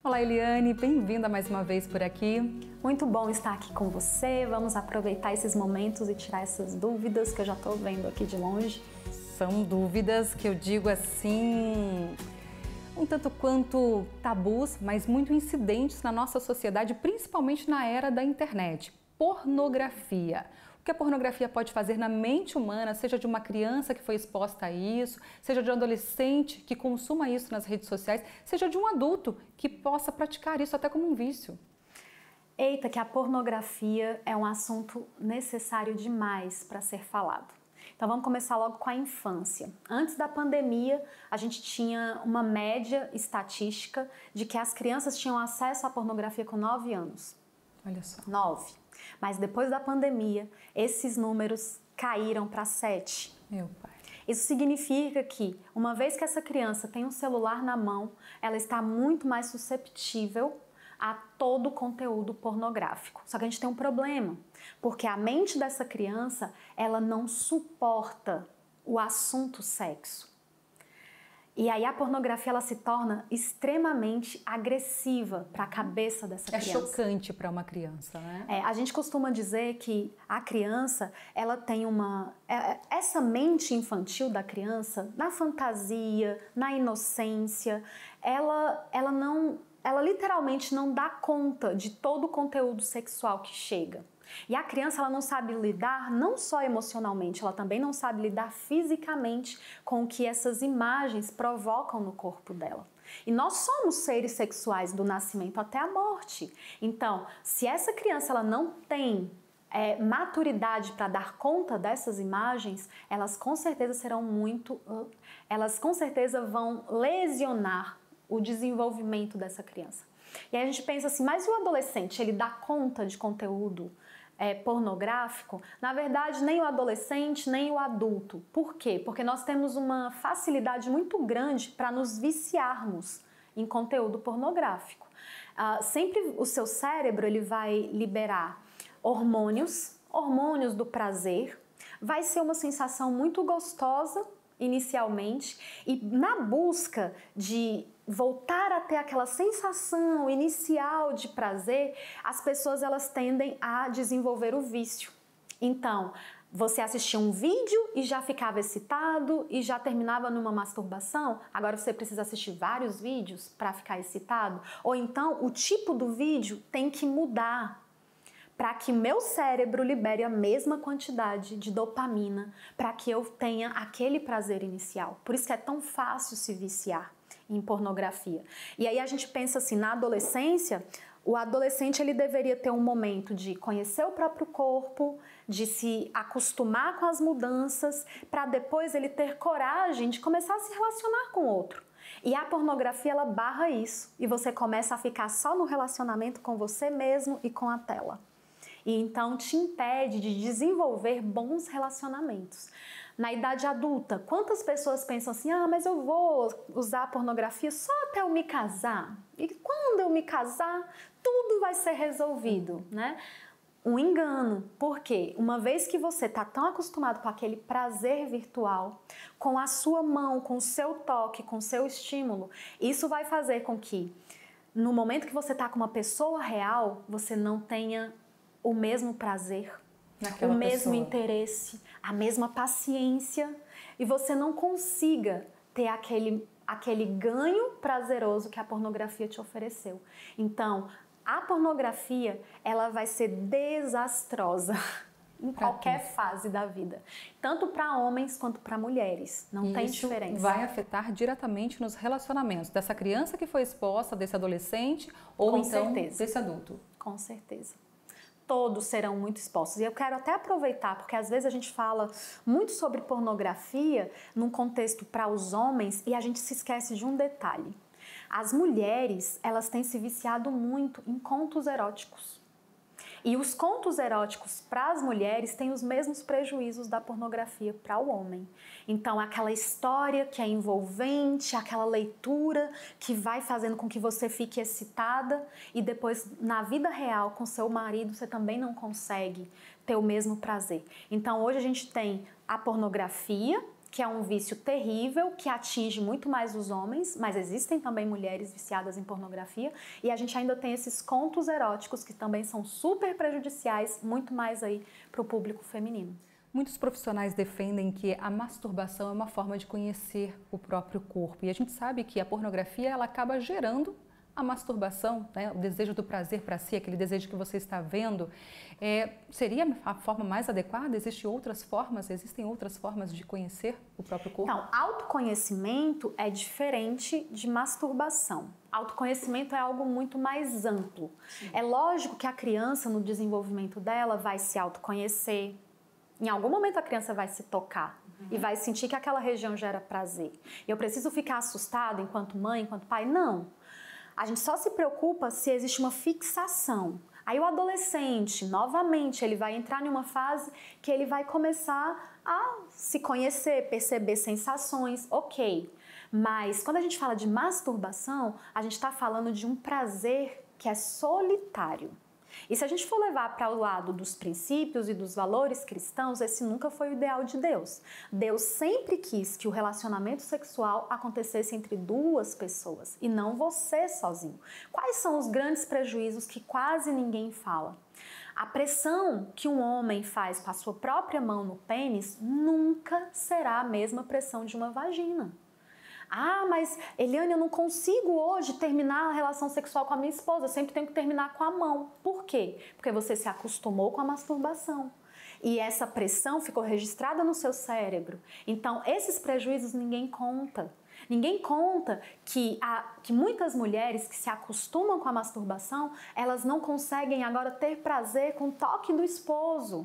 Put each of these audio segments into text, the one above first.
Olá, Eliane, bem-vinda mais uma vez por aqui. Muito bom estar aqui com você. Vamos aproveitar esses momentos e tirar essas dúvidas que eu já estou vendo aqui de longe. São dúvidas que eu digo assim, um tanto quanto tabus, mas muito incidentes na nossa sociedade, principalmente na era da internet. Pornografia. O que a pornografia pode fazer na mente humana, seja de uma criança que foi exposta a isso, seja de um adolescente que consuma isso nas redes sociais, seja de um adulto que possa praticar isso até como um vício. Eita, que a pornografia é um assunto necessário demais para ser falado. Então vamos começar logo com a infância. Antes da pandemia, a gente tinha uma média estatística de que as crianças tinham acesso à pornografia com 9 anos. Olha só. 9. Mas depois da pandemia, esses números caíram para 7. Meu pai. Isso significa que, uma vez que essa criança tem um celular na mão, ela está muito mais susceptível a todo o conteúdo pornográfico. Só que a gente tem um problema, porque a mente dessa criança, ela não suporta o assunto sexo. E aí a pornografia ela se torna extremamente agressiva para a cabeça dessa criança. É chocante para uma criança, né? A gente costuma dizer que a criança, ela tem essa mente infantil da criança, na fantasia, na inocência, ela literalmente não dá conta de todo o conteúdo sexual que chega. E a criança ela não sabe lidar não só emocionalmente, ela também não sabe lidar fisicamente com o que essas imagens provocam no corpo dela. E nós somos seres sexuais do nascimento até a morte. Então, se essa criança ela não tem maturidade para dar conta dessas imagens, elas com certeza vão lesionar o desenvolvimento dessa criança. E aí a gente pensa assim, mas o adolescente, ele dá conta de conteúdo pornográfico? Na verdade, nem o adolescente, nem o adulto. Por quê? Porque nós temos uma facilidade muito grande para nos viciarmos em conteúdo pornográfico. Sempre o seu cérebro ele vai liberar hormônios do prazer, vai ser uma sensação muito gostosa inicialmente, e na busca de voltar a ter aquela sensação inicial de prazer, as pessoas elas tendem a desenvolver o vício. Então, você assistia um vídeo e já ficava excitado e já terminava numa masturbação, agora você precisa assistir vários vídeos para ficar excitado, ou então o tipo do vídeo tem que mudar para que meu cérebro libere a mesma quantidade de dopamina, para que eu tenha aquele prazer inicial. Por isso que é tão fácil se viciar em pornografia. E aí a gente pensa assim, na adolescência, o adolescente ele deveria ter um momento de conhecer o próprio corpo, de se acostumar com as mudanças, para depois ele ter coragem de começar a se relacionar com o outro. E a pornografia ela barra isso, e você começa a ficar só no relacionamento com você mesmo e com a tela. E então te impede de desenvolver bons relacionamentos. Na idade adulta, quantas pessoas pensam assim, mas eu vou usar a pornografia só até eu me casar? E quando eu me casar, tudo vai ser resolvido, né? Um engano, porque uma vez que você está tão acostumado com aquele prazer virtual, com a sua mão, com o seu toque, com o seu estímulo, isso vai fazer com que no momento que você está com uma pessoa real, você não tenha o mesmo prazer, o mesmo interesse, a mesma paciência, e você não consiga ter aquele ganho prazeroso que a pornografia te ofereceu. Então, a pornografia, ela vai ser desastrosa em qualquer fase da vida, tanto para homens quanto para mulheres, não tem diferença. Isso vai afetar diretamente nos relacionamentos dessa criança que foi exposta, desse adolescente ou então desse adulto. Com certeza. Todos serão muito expostos. E eu quero até aproveitar, porque às vezes a gente fala muito sobre pornografia num contexto para os homens e a gente se esquece de um detalhe. As mulheres, elas têm se viciado muito em contos eróticos. E os contos eróticos para as mulheres têm os mesmos prejuízos da pornografia para o homem. Então, aquela história que é envolvente, aquela leitura que vai fazendo com que você fique excitada e depois, na vida real, com seu marido, você também não consegue ter o mesmo prazer. Então, hoje a gente tem a pornografia, que é um vício terrível, que atinge muito mais os homens, mas existem também mulheres viciadas em pornografia, e a gente ainda tem esses contos eróticos que também são super prejudiciais, muito mais aí para o público feminino. Muitos profissionais defendem que a masturbação é uma forma de conhecer o próprio corpo, e a gente sabe que a pornografia ela acaba gerando a masturbação, né? O desejo do prazer para si, aquele desejo que você está vendo, seria a forma mais adequada? Existem outras formas de conhecer o próprio corpo? Então, autoconhecimento é diferente de masturbação. Autoconhecimento é algo muito mais amplo. Sim. É lógico que a criança, no desenvolvimento dela, vai se autoconhecer. Em algum momento a criança vai se tocar e vai sentir que aquela região gera prazer. E eu preciso ficar assustada enquanto mãe, enquanto pai? Não. A gente só se preocupa se existe uma fixação. Aí o adolescente, novamente, ele vai entrar em uma fase que ele vai começar a se conhecer, perceber sensações, ok. Mas quando a gente fala de masturbação, a gente está falando de um prazer que é solitário. E se a gente for levar para o lado dos princípios e dos valores cristãos, esse nunca foi o ideal de Deus. Deus sempre quis que o relacionamento sexual acontecesse entre duas pessoas e não você sozinho. Quais são os grandes prejuízos que quase ninguém fala? A pressão que um homem faz com a sua própria mão no pênis nunca será a mesma pressão de uma vagina. Ah, mas Eliane, eu não consigo hoje terminar a relação sexual com a minha esposa, eu sempre tenho que terminar com a mão. Por quê? Porque você se acostumou com a masturbação. E essa pressão ficou registrada no seu cérebro. Então, esses prejuízos ninguém conta. Ninguém conta que muitas mulheres que se acostumam com a masturbação, elas não conseguem agora ter prazer com o toque do esposo.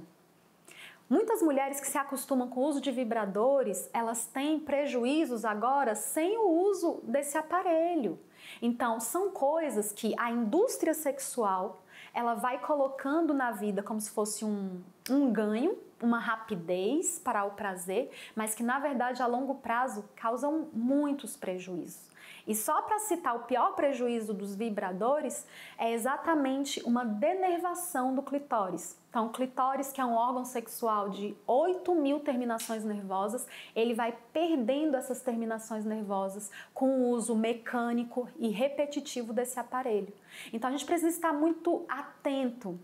Muitas mulheres que se acostumam com o uso de vibradores, elas têm prejuízos agora sem o uso desse aparelho. Então, são coisas que a indústria sexual, ela vai colocando na vida como se fosse um ganho, uma rapidez para o prazer, mas que na verdade a longo prazo causam muitos prejuízos. E só para citar o pior prejuízo dos vibradores, é exatamente uma denervação do clitóris. Então, o clitóris, que é um órgão sexual de 8.000 terminações nervosas, ele vai perdendo essas terminações nervosas com o uso mecânico e repetitivo desse aparelho. Então, a gente precisa estar muito atento.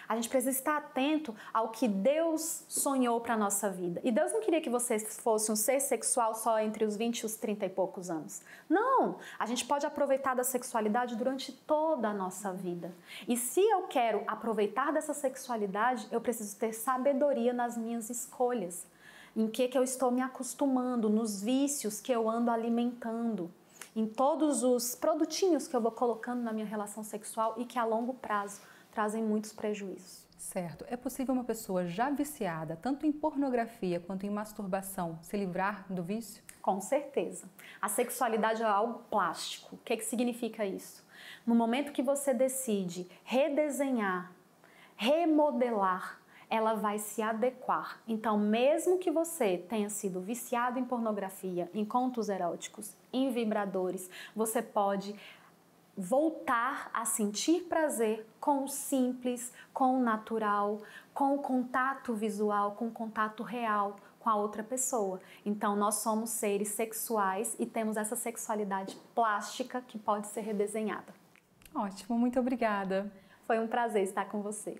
A gente precisa estar atento ao que Deus sonhou para a nossa vida. E Deus não queria que você fosse um ser sexual só entre os 20 e os 30 e poucos anos. Não! A gente pode aproveitar da sexualidade durante toda a nossa vida. E se eu quero aproveitar dessa sexualidade, eu preciso ter sabedoria nas minhas escolhas. Em que eu estou me acostumando, nos vícios que eu ando alimentando, em todos os produtinhos que eu vou colocando na minha relação sexual e que a longo prazo trazem muitos prejuízos. Certo. É possível uma pessoa já viciada, tanto em pornografia quanto em masturbação, se livrar do vício? Com certeza. A sexualidade é algo plástico. O que significa isso? No momento que você decide redesenhar, remodelar, ela vai se adequar. Então, mesmo que você tenha sido viciado em pornografia, em contos eróticos, em vibradores, você pode voltar a sentir prazer com o simples, com o natural, com o contato visual, com o contato real com a outra pessoa. Então, nós somos seres sexuais e temos essa sexualidade plástica que pode ser redesenhada. Ótimo, muito obrigada. Foi um prazer estar com você.